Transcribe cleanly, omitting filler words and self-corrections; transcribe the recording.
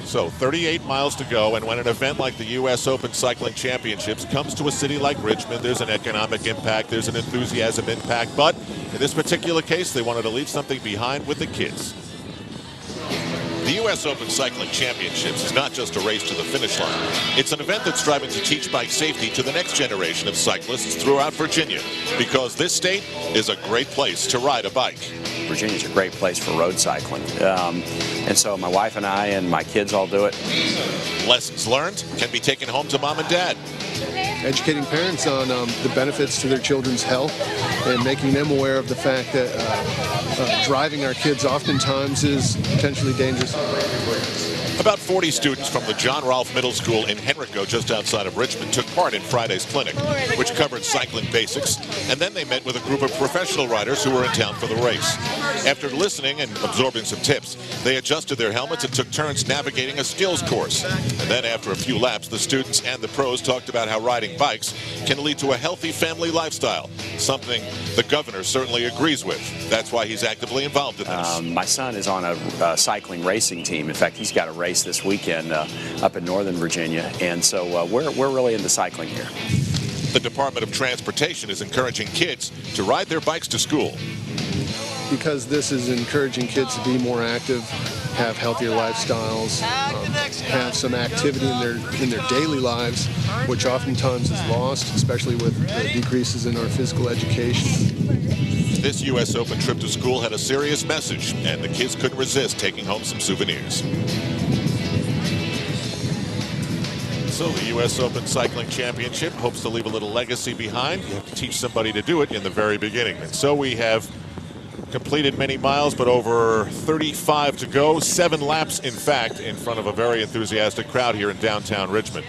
So 38 miles to go, and when an event like the U.S. Open Cycling Championships comes to a city like Richmond, there's an economic impact, there's an enthusiasm impact, but in this particular case, they wanted to leave something behind with the kids. The U.S. Open Cycling Championships is not just a race to the finish line. It's an event that's striving to teach bike safety to the next generation of cyclists throughout Virginia, because this state is a great place to ride a bike. Virginia's a great place for road cycling. And so my wife and I and my kids all do it. Lessons learned can be taken home to mom and dad. Educating parents on the benefits to their children's health and making them aware of the fact that driving our kids oftentimes is potentially dangerous. About 40 students from the John Rolfe Middle School in Henrico, just outside of Richmond, took part in Friday's clinic, which covered cycling basics, and then they met with a group of professional riders who were in town for the race. After listening and absorbing some tips, they adjusted their helmets and took turns navigating a skills course. And then after a few laps, the students and the pros talked about how riding bikes can lead to a healthy family lifestyle, something the governor certainly agrees with. That's why he's actively involved in this. My son is on a cycling racing team. In fact, he's got a race this weekend up in Northern Virginia, and so we're really into cycling here. The Department of Transportation is encouraging kids to ride their bikes to school. Because this is encouraging kids to be more active, have healthier lifestyles, have some activity in their daily lives, which oftentimes is lost, especially with the decreases in our physical education. This U.S. Open trip to school had a serious message, and the kids couldn't resist taking home some souvenirs. So the U.S. Open Cycling Championship hopes to leave a little legacy behind. You have to teach somebody to do it in the very beginning. And so we have completed many miles, but over 35 to go. 7 laps, in fact, in front of a very enthusiastic crowd here in downtown Richmond.